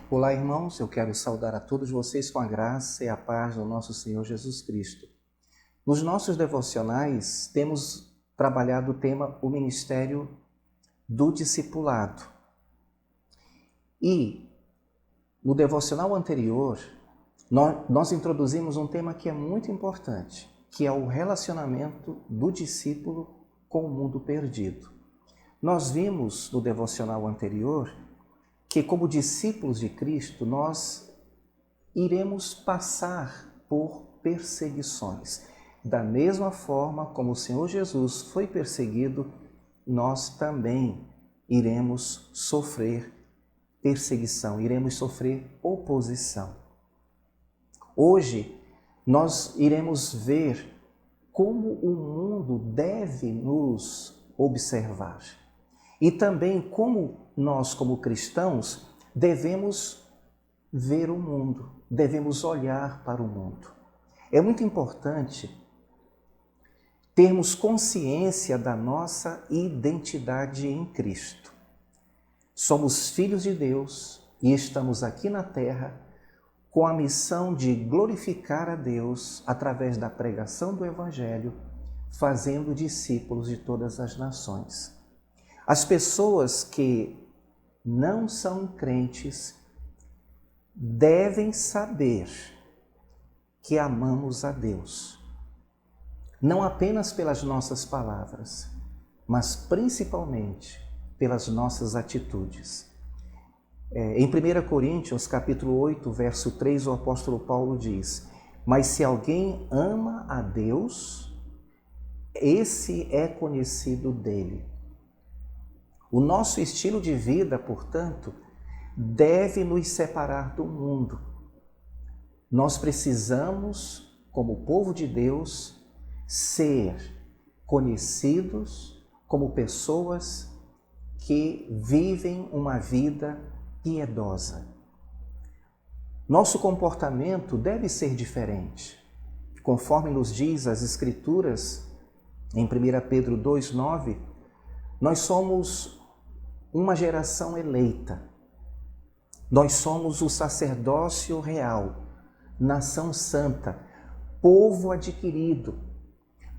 Olá, irmãos, eu quero saudar a todos vocês com a graça e a paz do nosso Senhor Jesus Cristo. Nos nossos devocionais, temos trabalhado o tema o ministério do discipulado. E no devocional anterior, nós introduzimos um tema que é muito importante, que é o relacionamento do discípulo com o mundo perdido. Nós vimos no devocional anterior que, como discípulos de Cristo, nós iremos passar por perseguições. Da mesma forma como o Senhor Jesus foi perseguido, nós também iremos sofrer perseguição, iremos sofrer oposição. Hoje, nós iremos ver como o mundo deve nos observar e também como nós, como cristãos, devemos ver o mundo, devemos olhar para o mundo. É muito importante termos consciência da nossa identidade em Cristo. Somos filhos de Deus e estamos aqui na terra com a missão de glorificar a Deus através da pregação do Evangelho, fazendo discípulos de todas as nações. As pessoas que não são crentes devem saber que amamos a Deus, não apenas pelas nossas palavras, mas principalmente pelas nossas atitudes. Em 1 Coríntios, capítulo 8, verso 3, o apóstolo Paulo diz: "Mas se alguém ama a Deus, esse é conhecido dele." O nosso estilo de vida, portanto, deve nos separar do mundo. Nós precisamos, como povo de Deus, ser conhecidos como pessoas que vivem uma vida piedosa. Nosso comportamento deve ser diferente. Conforme nos diz as Escrituras, em 1 Pedro 2,9, nós somos uma geração eleita. Nós somos o sacerdócio real, nação santa, povo adquirido,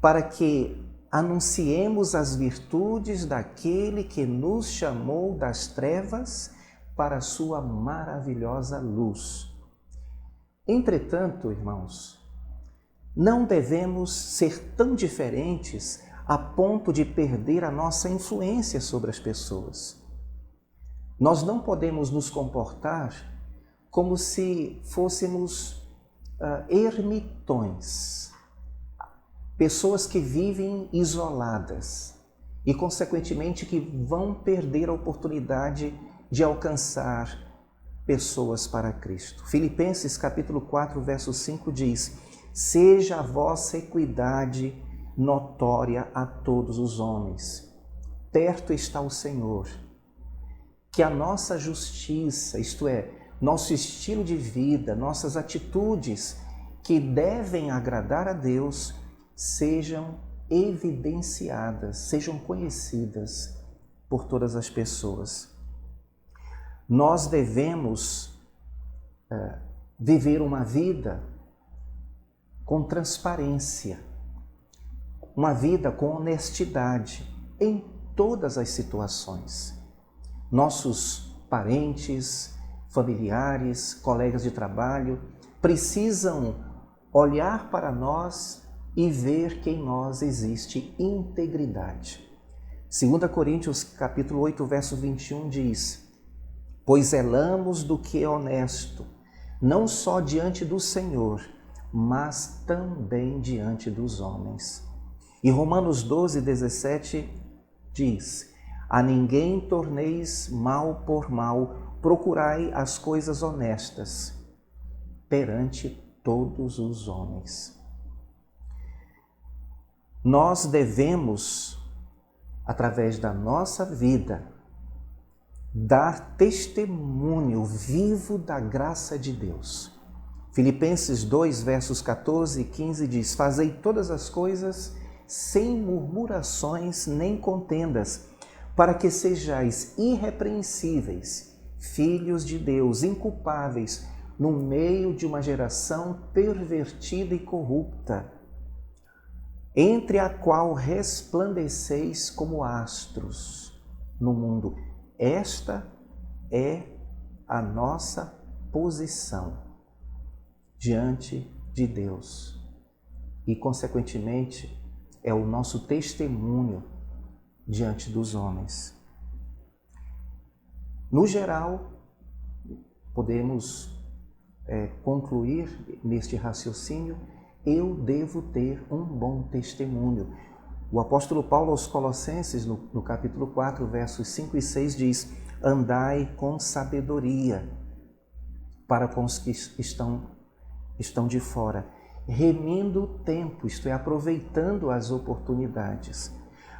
para que anunciemos as virtudes daquele que nos chamou das trevas para a sua maravilhosa luz. Entretanto, irmãos, não devemos ser tão diferentes a ponto de perder a nossa influência sobre as pessoas. Nós não podemos nos comportar como se fôssemos ermitões, pessoas que vivem isoladas e, consequentemente, que vão perder a oportunidade de alcançar pessoas para Cristo. Filipenses capítulo 4, verso 5 diz: "Seja a vossa equidade notória a todos os homens. Perto está o Senhor. Que a nossa justiça, isto é, nosso estilo de vida, nossas atitudes que devem agradar a Deus, sejam evidenciadas, sejam conhecidas por todas as pessoas." Nós devemos viver uma vida com transparência, uma vida com honestidade em todas as situações. Nossos parentes, familiares, colegas de trabalho precisam olhar para nós e ver que em nós existe integridade. 2 Coríntios capítulo 8, verso 21 diz: "Pois zelamos do que é honesto, não só diante do Senhor, mas também diante dos homens." E Romanos 12, 17 diz: "A ninguém torneis mal por mal, procurai as coisas honestas perante todos os homens." Nós devemos, através da nossa vida, dar testemunho vivo da graça de Deus. Filipenses 2, versos 14 e 15 diz: "Fazei todas as coisas sem murmurações nem contendas, para que sejais irrepreensíveis, filhos de Deus, inculpáveis, no meio de uma geração pervertida e corrupta, entre a qual resplandeceis como astros no mundo. Esta é a nossa posição diante de Deus e, consequentemente, é o nosso testemunho diante dos homens. No geral, podemos concluir neste raciocínio: eu devo ter um bom testemunho. O apóstolo Paulo aos Colossenses, no capítulo 4, versos 5 e 6, diz: andai com sabedoria para com os que estão de fora, remindo o tempo, isto é, aproveitando as oportunidades.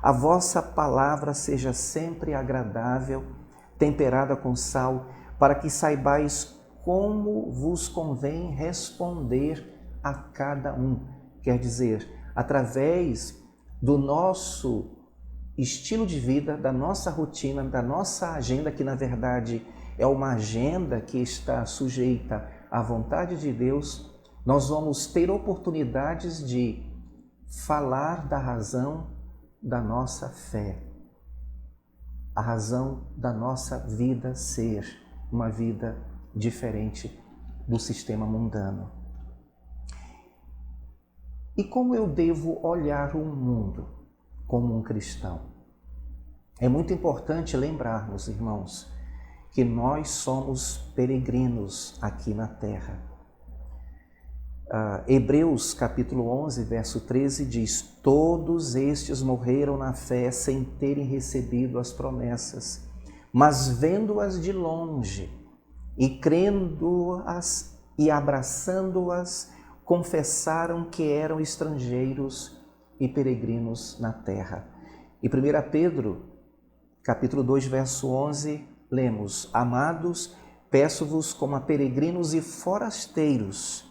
A vossa palavra seja sempre agradável, temperada com sal, para que saibais como vos convém responder a cada um. Quer dizer, através do nosso estilo de vida, da nossa rotina, da nossa agenda, que na verdade é uma agenda que está sujeita à vontade de Deus, nós vamos ter oportunidades de falar da razão da nossa fé, a razão da nossa vida ser uma vida diferente do sistema mundano. E como eu devo olhar o mundo como um cristão? É muito importante lembrarmos, irmãos, que nós somos peregrinos aqui na terra. Hebreus capítulo 11, verso 13 diz: todos estes morreram na fé sem terem recebido as promessas, mas vendo-as de longe e crendo-as e abraçando-as, confessaram que eram estrangeiros e peregrinos na terra. E 1 Pedro, capítulo 2, verso 11, lemos: amados, peço-vos como a peregrinos e forasteiros,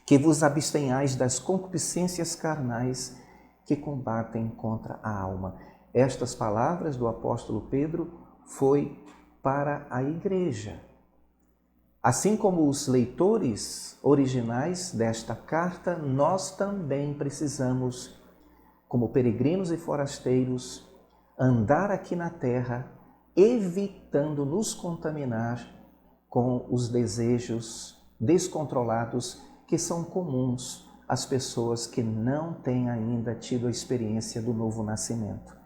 que vos abstenhais das concupiscências carnais que combatem contra a alma. Estas palavras do apóstolo Pedro foi para a igreja. Assim como os leitores originais desta carta, nós também precisamos, como peregrinos e forasteiros, andar aqui na terra, evitando nos contaminar com os desejos descontrolados que são comuns às pessoas que não têm ainda tido a experiência do novo nascimento.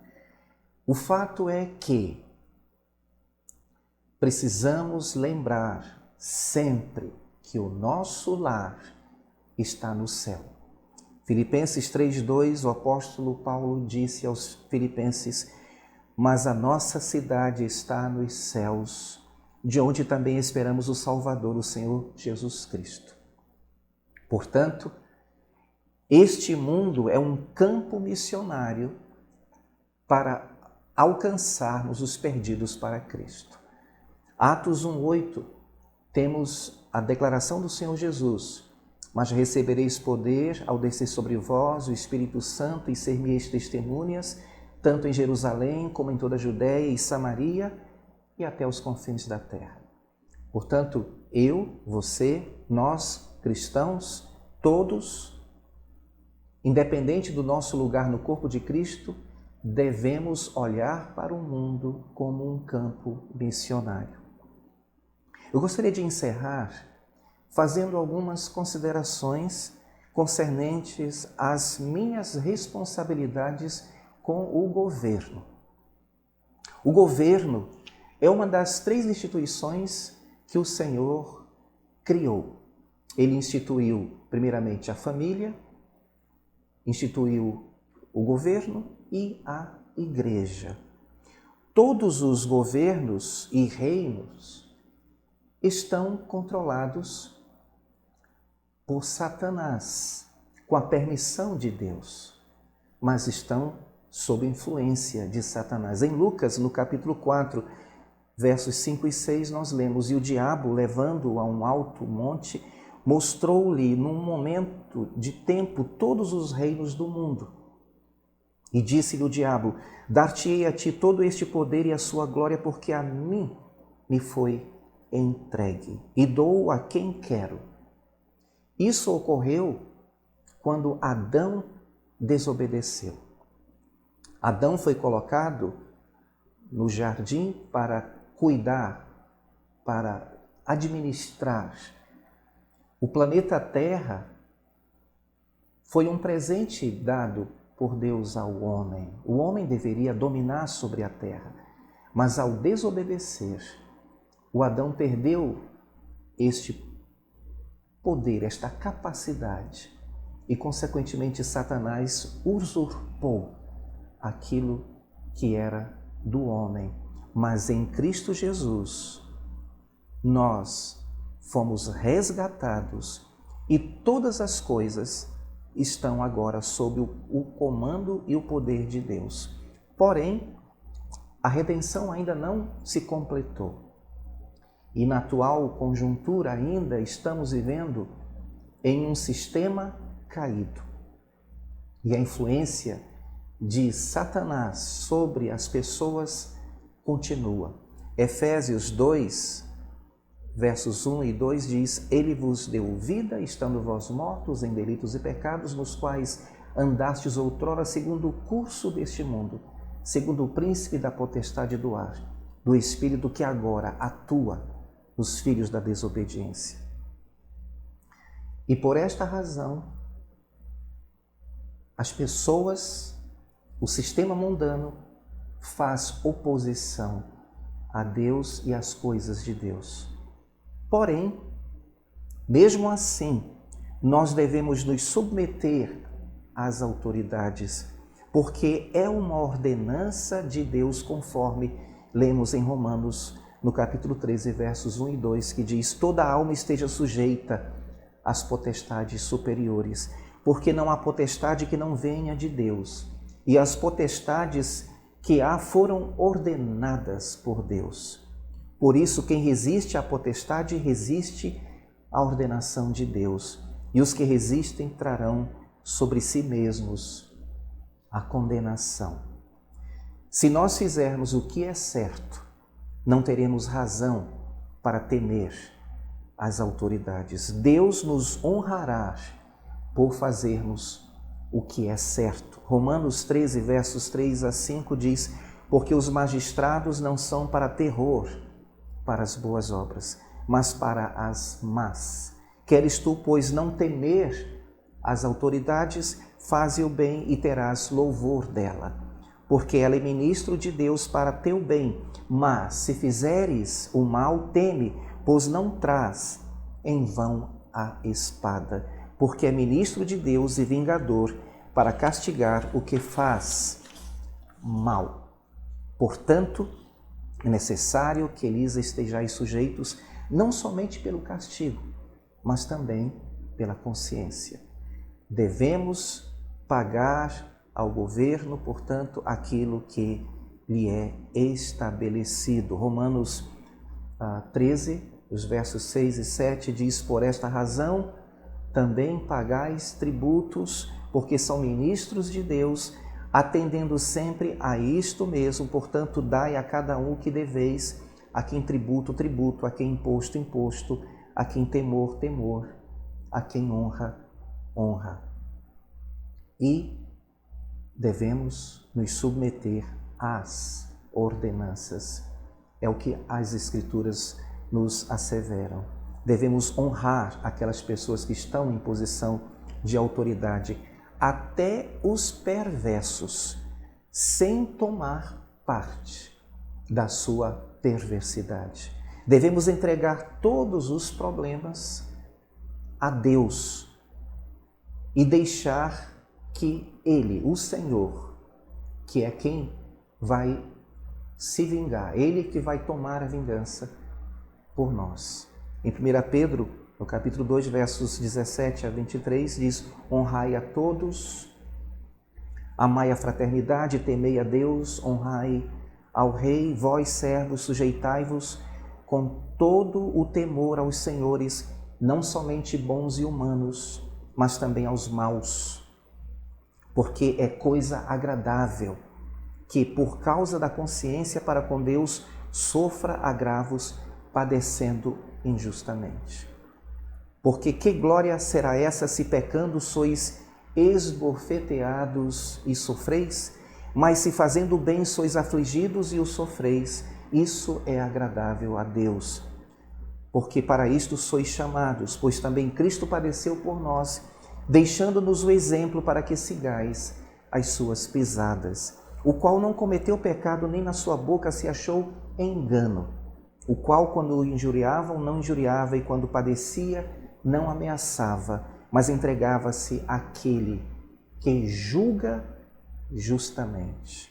O fato é que precisamos lembrar sempre que o nosso lar está no céu. Filipenses 3:2, o apóstolo Paulo disse aos filipenses: mas a nossa cidade está nos céus, de onde também esperamos o Salvador, o Senhor Jesus Cristo. Portanto, este mundo é um campo missionário para alcançarmos os perdidos para Cristo. Atos 1:8, temos a declaração do Senhor Jesus: mas recebereis poder ao descer sobre vós o Espírito Santo e ser-me-eis testemunhas, tanto em Jerusalém como em toda a Judéia e Samaria e até os confins da terra. Portanto, eu, você, nós, cristãos, todos, independente do nosso lugar no corpo de Cristo, devemos olhar para o mundo como um campo missionário. Eu gostaria de encerrar fazendo algumas considerações concernentes às minhas responsabilidades com o governo. O governo é uma das 3 instituições que o Senhor criou. Ele instituiu, primeiramente, a família, instituiu o governo e a igreja. Todos os governos e reinos estão controlados por Satanás, com a permissão de Deus, mas estão sob influência de Satanás. Em Lucas, no capítulo 4, versos 5 e 6, nós lemos: e o diabo, levando-o a um alto monte, mostrou-lhe num momento de tempo todos os reinos do mundo. E disse-lhe o diabo: dar-te-ei a ti todo este poder e a sua glória, porque a mim me foi entregue e dou a quem quero. Isso ocorreu quando Adão desobedeceu. Adão foi colocado no jardim para cuidar, para administrar. O planeta Terra foi um presente dado por Deus ao homem. O homem deveria dominar sobre a terra, mas ao desobedecer, o Adão perdeu este poder, esta capacidade, e consequentemente Satanás usurpou aquilo que era do homem. Mas em Cristo Jesus, nós fomos resgatados e todas as coisas estão agora sob o comando e o poder de Deus. Porém, a redenção ainda não se completou. E na atual conjuntura ainda estamos vivendo em um sistema caído. E a influência de Satanás sobre as pessoas continua. Efésios 2, versos 1 e 2 diz: Ele vos deu vida, estando vós mortos em delitos e pecados, nos quais andastes outrora segundo o curso deste mundo, segundo o príncipe da potestade do ar, do espírito que agora atua nos filhos da desobediência. E por esta razão, as pessoas, o sistema mundano, faz oposição a Deus e às coisas de Deus. Porém, mesmo assim, nós devemos nos submeter às autoridades, porque é uma ordenança de Deus, conforme lemos em Romanos, no capítulo 13, versos 1 e 2, que diz: toda alma esteja sujeita às potestades superiores, porque não há potestade que não venha de Deus, e as potestades que há foram ordenadas por Deus. Por isso, quem resiste à potestade resiste à ordenação de Deus, e os que resistem trarão sobre si mesmos a condenação. Se nós fizermos o que é certo, não teremos razão para temer as autoridades. Deus nos honrará por fazermos o que é certo. Romanos 13, versos 3 a 5 diz: porque os magistrados não são para terror, para as boas obras, mas para as más. Queres tu, pois, não temer as autoridades, faze o bem e terás louvor dela, porque ela é ministro de Deus para teu bem. Mas se fizeres o mal, teme, pois não traz em vão a espada, porque é ministro de Deus e vingador para castigar o que faz mal. Portanto, é necessário que eles estejais sujeitos não somente pelo castigo, mas também pela consciência. Devemos pagar ao governo, portanto, aquilo que lhe é estabelecido. Romanos 13, os versos 6 e 7 diz: por esta razão também pagais tributos, porque são ministros de Deus, atendendo sempre a isto mesmo. Portanto, dai a cada um o que deveis, a quem tributo, tributo, a quem imposto, imposto, a quem temor, temor, a quem honra, honra. E devemos nos submeter às ordenanças. É o que as Escrituras nos asseveram. Devemos honrar aquelas pessoas que estão em posição de autoridade, até os perversos, sem tomar parte da sua perversidade. Devemos entregar todos os problemas a Deus e deixar que Ele, o Senhor, que é quem vai se vingar, Ele que vai tomar a vingança por nós. Em 1 Pedro, no capítulo 2, versos 17 a 23, diz: honrai a todos, amai a fraternidade, temei a Deus, honrai ao Rei, vós servos, sujeitai-vos com todo o temor aos senhores, não somente bons e humanos, mas também aos maus, porque é coisa agradável que, por causa da consciência para com Deus, sofra agravos padecendo injustamente. Porque que glória será essa se pecando sois esbofeteados e sofreis? Mas se fazendo bem sois afligidos e o sofreis, isso é agradável a Deus. Porque para isto sois chamados, pois também Cristo padeceu por nós, deixando-nos o exemplo para que sigais as suas pisadas, o qual não cometeu pecado, nem na sua boca se achou engano, o qual, quando o injuriavam, não injuriava, e quando padecia, não ameaçava, mas entregava-se àquele que julga justamente.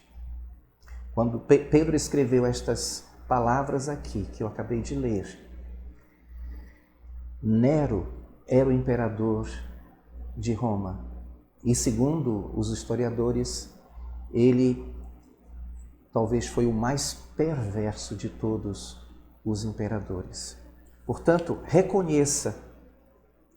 Quando Pedro escreveu estas palavras aqui, que eu acabei de ler, Nero era o imperador de Roma e, segundo os historiadores, ele talvez foi o mais perverso de todos os imperadores. Portanto, reconheça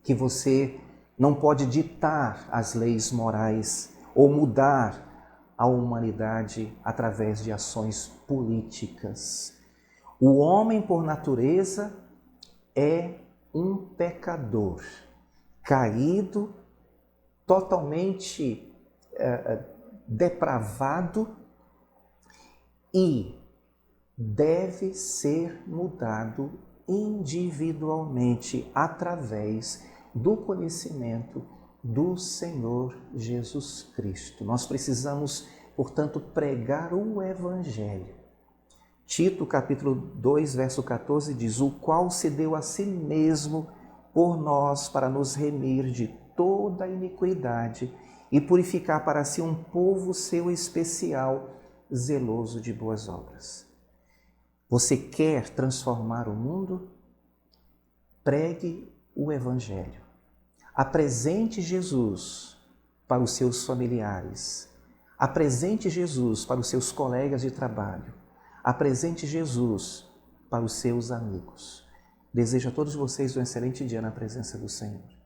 que você não pode ditar as leis morais ou mudar a humanidade através de ações políticas. O homem, por natureza, é um pecador, caído, totalmente depravado e deve ser mudado individualmente através do conhecimento do Senhor Jesus Cristo. Nós precisamos, portanto, pregar o Evangelho. Tito, capítulo 2, verso 14, diz: o qual se deu a si mesmo por nós para nos remir de toda a iniquidade e purificar para si um povo seu especial, zeloso de boas obras. Você quer transformar o mundo? Pregue o Evangelho. Apresente Jesus para os seus familiares. Apresente Jesus para os seus colegas de trabalho. Apresente Jesus para os seus amigos. Desejo a todos vocês um excelente dia na presença do Senhor.